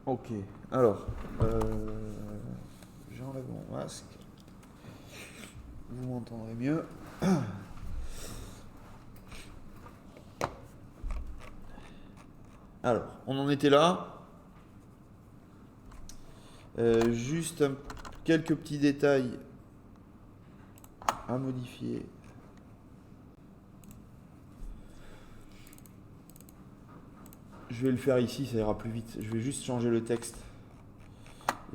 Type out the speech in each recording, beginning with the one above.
Ok, alors, j'enlève mon masque, vous m'entendrez mieux. Alors, on en était là. Juste quelques petits détails à modifier. Je vais le faire ici, ça ira plus vite. Je vais juste changer le texte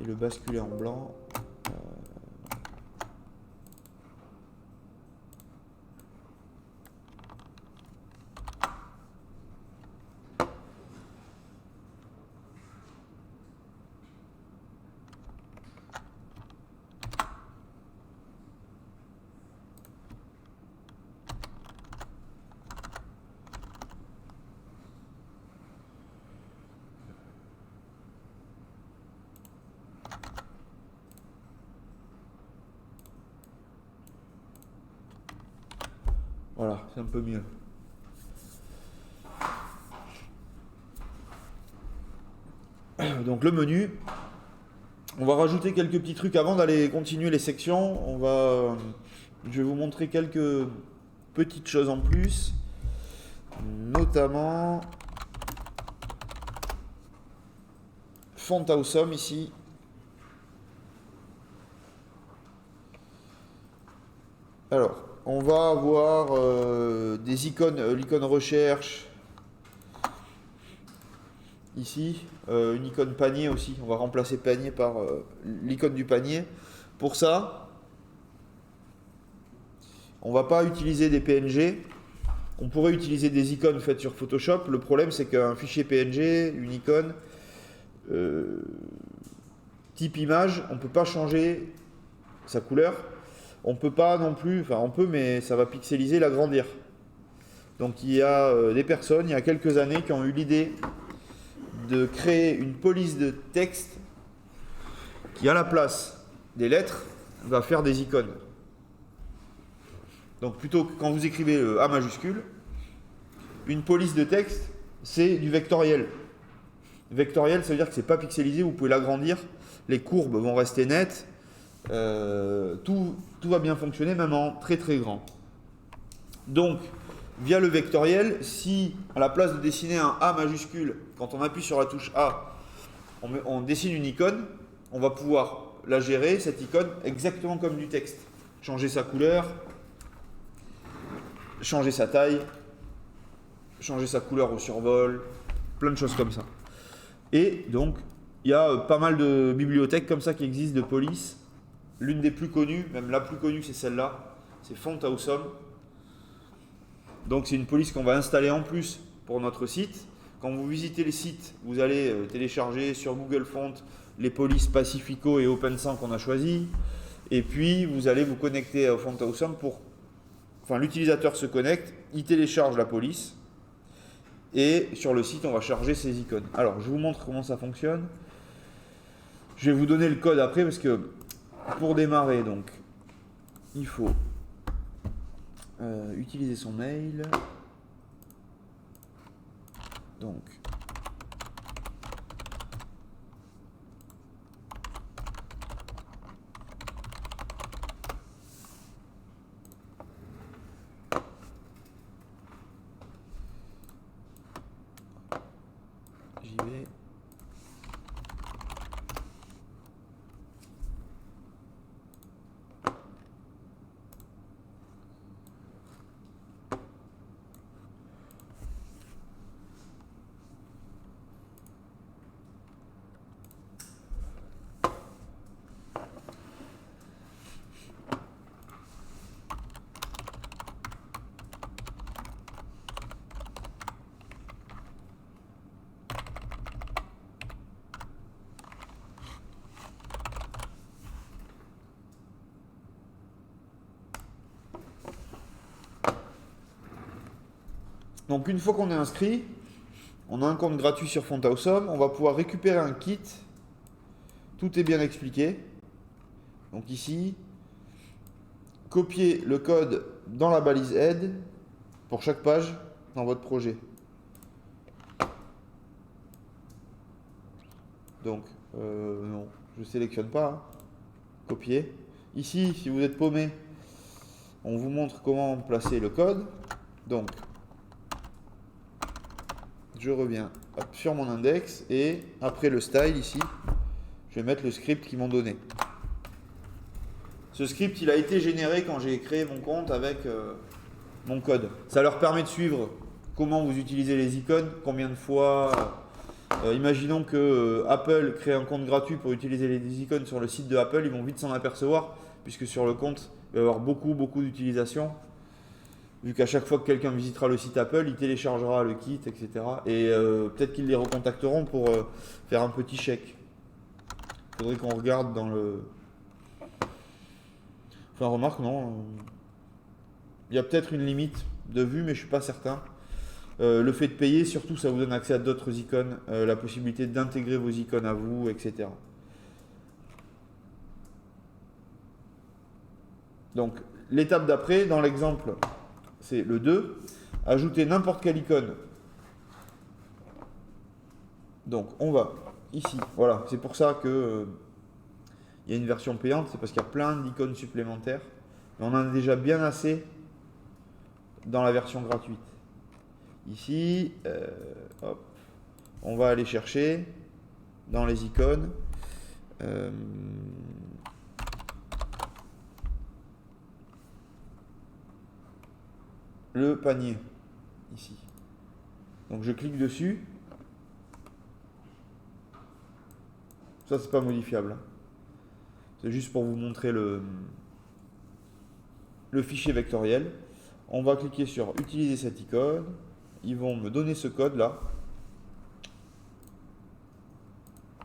et le basculer en blanc. Voilà, c'est un peu mieux. Donc le menu, on va rajouter quelques petits trucs avant d'aller continuer les sections. Je vais vous montrer quelques petites choses en plus, notamment Font Awesome ici. Alors, on va avoir des icônes, l'icône recherche ici, une icône panier aussi. On va remplacer panier par l'icône du panier. Pour ça, on va pas utiliser des PNG. On pourrait utiliser des icônes faites sur Photoshop. Le problème, c'est qu'un fichier PNG, une icône, euh, type image, on ne peut pas changer sa couleur. On peut pas non plus, enfin on peut, mais ça va pixeliser, l'agrandir. Donc il y a des personnes, il y a quelques années, qui ont eu l'idée de créer une police de texte qui, à la place des lettres, va faire des icônes. Donc plutôt que quand vous écrivez A majuscule, une police de texte, c'est du vectoriel. Vectoriel, ça veut dire que c'est pas pixelisé, vous pouvez l'agrandir, les courbes vont rester nettes, tout va bien fonctionner, même en très très grand. Donc, via le vectoriel, si à la place de dessiner un A majuscule, quand on appuie sur la touche A, on dessine une icône, on va pouvoir la gérer, cette icône, exactement comme du texte. Changer sa couleur, changer sa taille, changer sa couleur au survol, plein de choses comme ça. Et donc, il y a pas mal de bibliothèques comme ça qui existent de police. L'une des plus connues, même la plus connue, c'est celle-là, c'est Font Awesome. Donc c'est une police qu'on va installer en plus pour notre site. Quand vous visitez les sites, vous allez télécharger sur Google Fonts les polices Pacifico et OpenSang qu'on a choisies. Et puis vous allez vous connecter à Font Awesome pour... Enfin, l'utilisateur se connecte, il télécharge la police. Et sur le site, on va charger ces icônes. Alors, je vous montre comment ça fonctionne. Je vais vous donner le code après parce que pour démarrer, donc, il faut utiliser son mail. Donc, j'y vais. Donc, une fois qu'on est inscrit, on a un compte gratuit sur Font Awesome. On va pouvoir récupérer un kit. Tout est bien expliqué. Donc ici, copier le code dans la balise aide pour chaque page dans votre projet. Donc, non, je ne sélectionne pas. Hein. Copier. Ici, si vous êtes paumé, on vous montre comment placer le code. Donc, je reviens sur mon index et après le style ici, je vais mettre le script qu'ils m'ont donné. Ce script, il a été généré quand j'ai créé mon compte avec mon code. Ça leur permet de suivre comment vous utilisez les icônes, combien de fois. Imaginons que Apple crée un compte gratuit pour utiliser les icônes sur le site de Apple, ils vont vite s'en apercevoir, puisque sur le compte, il va y avoir beaucoup d'utilisation. Vu qu'à chaque fois que quelqu'un visitera le site Apple, il téléchargera le kit, etc. Et peut-être qu'ils les recontacteront pour faire un petit chèque. Il faudrait qu'on regarde dans le... Enfin, remarque, non. Il y a peut-être une limite de vue, mais je ne suis pas certain. Le fait de payer, surtout, ça vous donne accès à d'autres icônes, la possibilité d'intégrer vos icônes à vous, etc. Donc, l'étape d'après, dans l'exemple, c'est le 2, ajouter n'importe quelle icône. Donc, on va ici. Voilà, c'est pour ça que il y a une version payante, c'est parce qu'il y a plein d'icônes supplémentaires. Mais on en a déjà bien assez dans la version gratuite. Ici, hop, on va aller chercher dans les icônes le panier ici. Donc je clique dessus. Ça, c'est pas modifiable. C'est juste pour vous montrer le fichier vectoriel. On va cliquer sur utiliser cette icône. Ils vont me donner ce code là.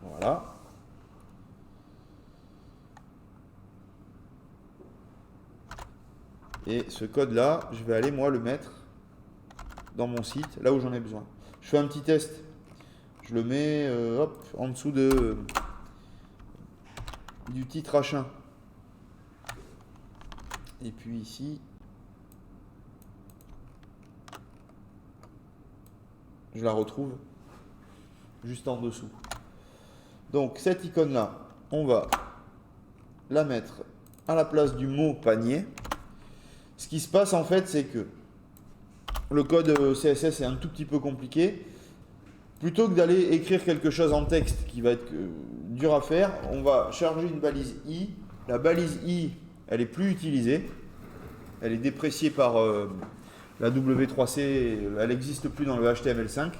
Voilà. Et ce code là, je vais aller moi le mettre dans mon site, là où j'en ai besoin. Je fais un petit test. Je le mets hop, en dessous du titre H1. Et puis ici, je la retrouve juste en dessous. Donc cette icône là, on va la mettre à la place du mot panier. Ce qui se passe en fait, c'est que le code CSS est un tout petit peu compliqué. Plutôt que d'aller écrire quelque chose en texte qui va être dur à faire, on va charger une balise i. La balise i, elle est plus utilisée. Elle est dépréciée par la W3C, elle n'existe plus dans le HTML5.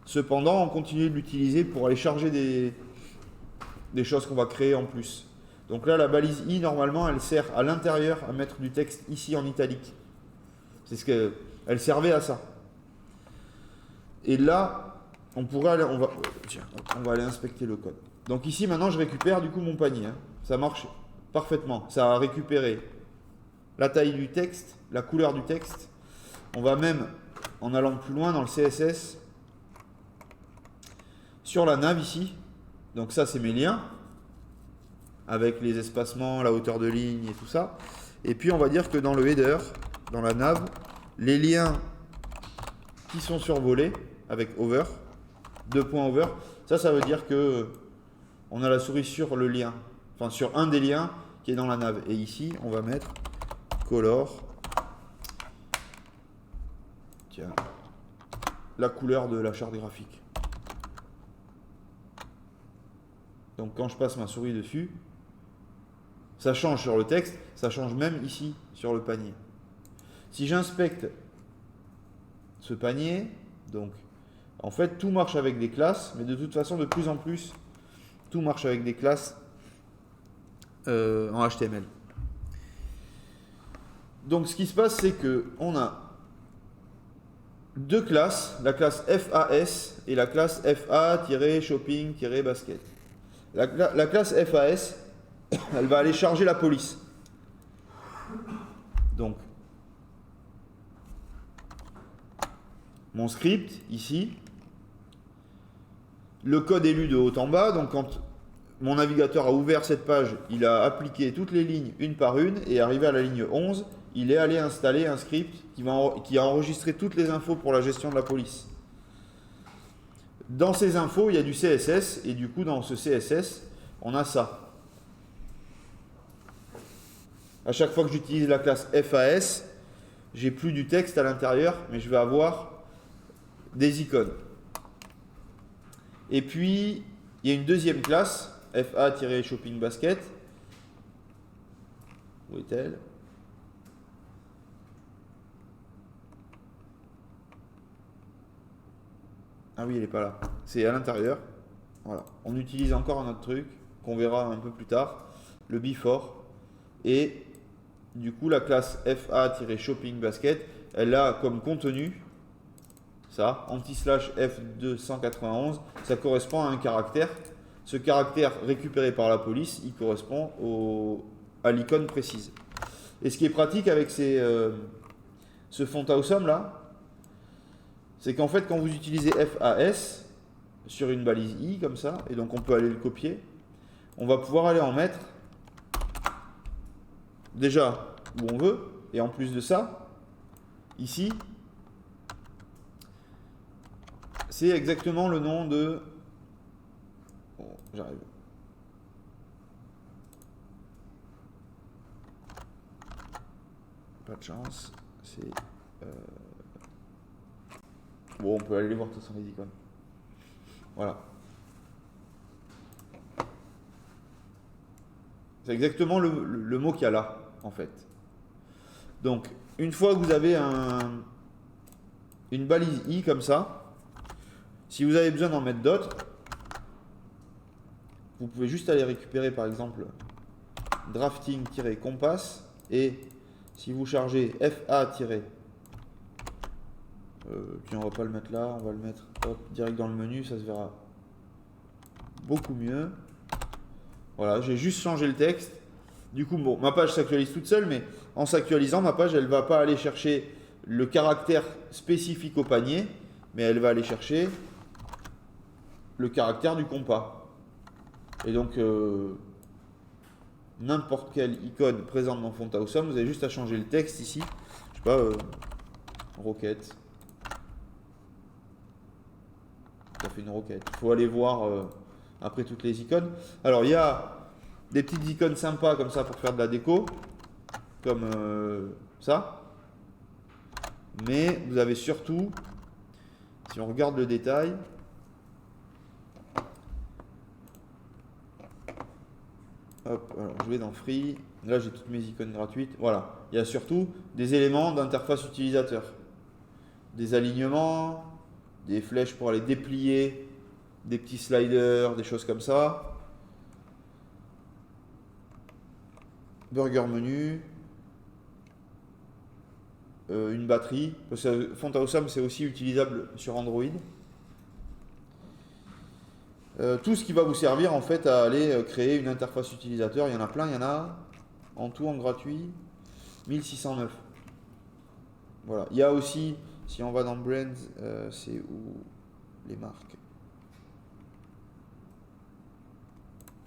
Cependant, on continue de l'utiliser pour aller charger des choses qu'on va créer en plus. Donc là, la balise i, normalement, elle sert à l'intérieur à mettre du texte ici en italique. C'est ce qu'elle servait à ça. Et là, on va aller inspecter le code. Donc ici, maintenant, je récupère du coup mon panier. Hein. Ça marche parfaitement. Ça a récupéré la taille du texte, la couleur du texte. On va même, en allant plus loin dans le CSS, sur la nav ici. Donc ça, c'est mes liens, avec les espacements, la hauteur de ligne et tout ça. Et puis, on va dire que dans le header, dans la nav, les liens qui sont survolés, avec over, 2 points over, ça veut dire que on a la souris sur le lien, enfin sur un des liens qui est dans la nav. Et ici, on va mettre color, tiens, la couleur de la charte graphique. Donc quand je passe ma souris dessus, ça change sur le texte, ça change même ici sur le panier. Si j'inspecte ce panier, donc en fait tout marche avec des classes, mais de toute façon de plus en plus tout marche avec des classes en HTML. Donc ce qui se passe, c'est que on a deux classes, la classe FAS et la classe FA-shopping-basket. La classe FAS, elle va aller charger la police. Donc, mon script, ici, le code est lu de haut en bas. Donc, quand mon navigateur a ouvert cette page, il a appliqué toutes les lignes une par une et arrivé à la ligne 11, il est allé installer un script qui a enregistré toutes les infos pour la gestion de la police. Dans ces infos, il y a du CSS, et du coup, dans ce CSS, on a ça. À chaque fois que j'utilise la classe FAS, j'ai plus du texte à l'intérieur, mais je vais avoir des icônes. Et puis, il y a une deuxième classe, FA-shopping basket. Où est-elle? Ah oui, elle n'est pas là. C'est à l'intérieur. Voilà. On utilise encore un autre truc qu'on verra un peu plus tard, le before. Et du coup, la classe FA-shopping basket, elle a comme contenu ça, anti/F291, ça correspond à un caractère. Ce caractère récupéré par la police, il correspond à l'icône précise. Et ce qui est pratique avec ce font awesome là, c'est qu'en fait, quand vous utilisez FAS sur une balise I comme ça, et donc on peut aller le copier, on va pouvoir aller en mettre déjà où on veut, et en plus de ça, ici, c'est exactement le nom de... Bon, j'arrive. Pas de chance, c'est... Bon, on peut aller les voir, de toute façon, les icônes. Voilà. C'est exactement le mot qu'il y a là, en fait. Donc, une fois que vous avez une balise I comme ça, si vous avez besoin d'en mettre d'autres, vous pouvez juste aller récupérer, par exemple, drafting-compass, et si vous chargez FA- puis on va pas le mettre là, on va le mettre hop, direct dans le menu, ça se verra beaucoup mieux. Voilà, j'ai juste changé le texte. Du coup, bon, ma page s'actualise toute seule, mais en s'actualisant, ma page, elle va pas aller chercher le caractère spécifique au panier, mais elle va aller chercher le caractère du compas. Et donc, n'importe quelle icône présente dans Font Awesome, vous avez juste à changer le texte ici. Je sais pas, roquette. Ça fait une roquette. Il faut aller voir après toutes les icônes. Alors, il y a des petites icônes sympas comme ça pour faire de la déco, comme ça. Mais vous avez surtout, si on regarde le détail, hop, alors je vais dans Free. Là, j'ai toutes mes icônes gratuites. Voilà. Il y a surtout des éléments d'interface utilisateur. Des alignements, des flèches pour aller déplier, des petits sliders, des choses comme ça. Burger menu. Une batterie. Parce que Font Awesome, c'est aussi utilisable sur Android. Tout ce qui va vous servir en fait à aller créer une interface utilisateur. Il y en a plein, il y en a en tout en gratuit 1609. Voilà. Il y a aussi, si on va dans Brands, c'est où les marques.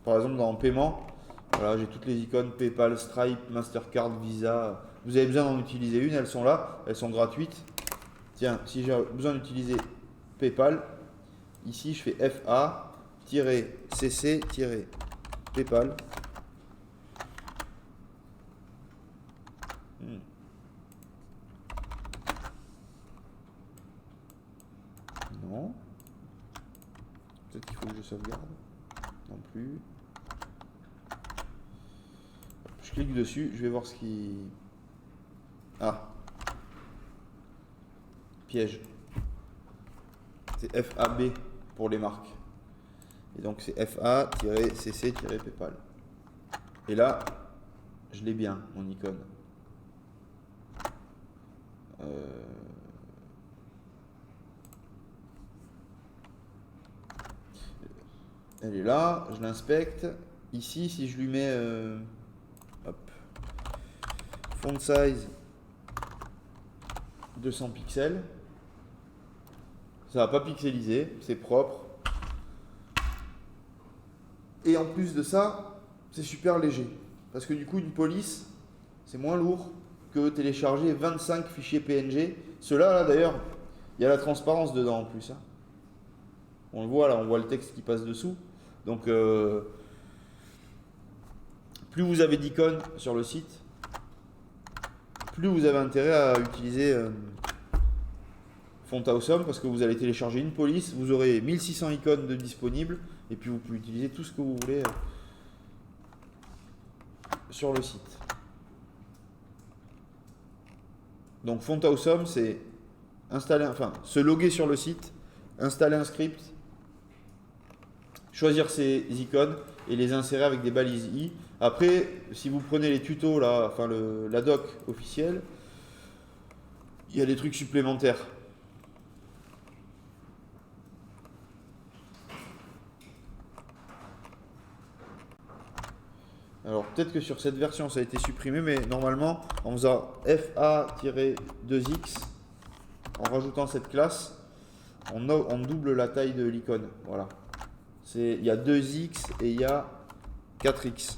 Par exemple, dans Paiement, voilà, j'ai toutes les icônes PayPal, Stripe, Mastercard, Visa. Vous avez besoin d'en utiliser une, elles sont là, elles sont gratuites. Tiens, si j'ai besoin d'utiliser PayPal, ici je fais FA-CC-PayPal. Non. Peut-être qu'il faut que je sauvegarde. Non plus. Je clique dessus, je vais voir ce qui... Ah. Piège. C'est FAB pour les marques. Et donc c'est FA-CC-PayPal. Et là, je l'ai bien, mon icône. Elle est là, je l'inspecte. Ici, si je lui mets hop, font size 200 pixels, ça va pas pixeliser, c'est propre. Et en plus de ça, c'est super léger. Parce que du coup, une police, c'est moins lourd que télécharger 25 fichiers PNG. Ceux-là, là, d'ailleurs, il y a la transparence dedans en plus. Hein. On le voit là, on voit le texte qui passe dessous. Donc plus vous avez d'icônes sur le site, plus vous avez intérêt à utiliser Font Awesome, parce que vous allez télécharger une police, vous aurez 1600 icônes de disponibles, et puis vous pouvez utiliser tout ce que vous voulez sur le site. Donc Font Awesome, c'est se loguer sur le site, installer un script, choisir ces icônes et les insérer avec des balises i. Après, si vous prenez les tutos là, la doc officielle, il y a des trucs supplémentaires. Alors peut-être que sur cette version ça a été supprimé, mais normalement en faisant FA-2X, en rajoutant cette classe, on double la taille de l'icône. Voilà. Il y a 2X et il y a 4X.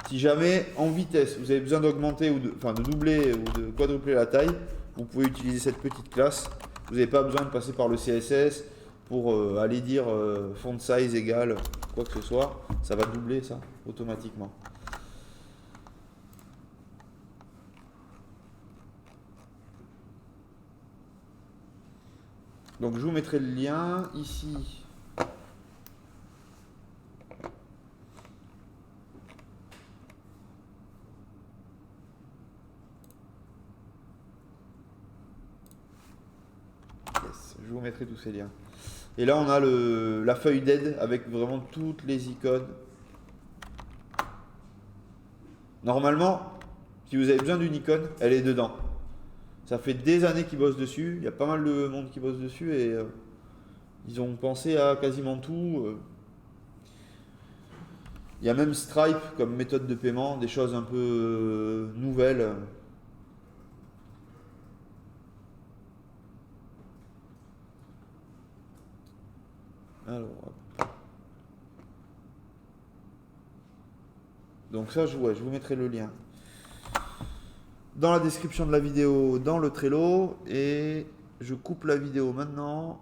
Si jamais en vitesse vous avez besoin d'augmenter ou de doubler ou de quadrupler la taille, vous pouvez utiliser cette petite classe. Vous n'avez pas besoin de passer par le CSS pour aller dire font size égale quoi que ce soit. Ça va doubler ça automatiquement. Donc je vous mettrai le lien ici. Yes, je vous mettrai tous ces liens. Et là on a la feuille d'aide avec vraiment toutes les icônes. Normalement, si vous avez besoin d'une icône, elle est dedans. Ça fait des années qu'ils bossent dessus, il y a pas mal de monde qui bosse dessus et ils ont pensé à quasiment tout. Il y a même Stripe comme méthode de paiement, des choses un peu nouvelles. Alors, donc ça, je vous mettrai le lien dans la description de la vidéo, dans le Trello, et je coupe la vidéo maintenant.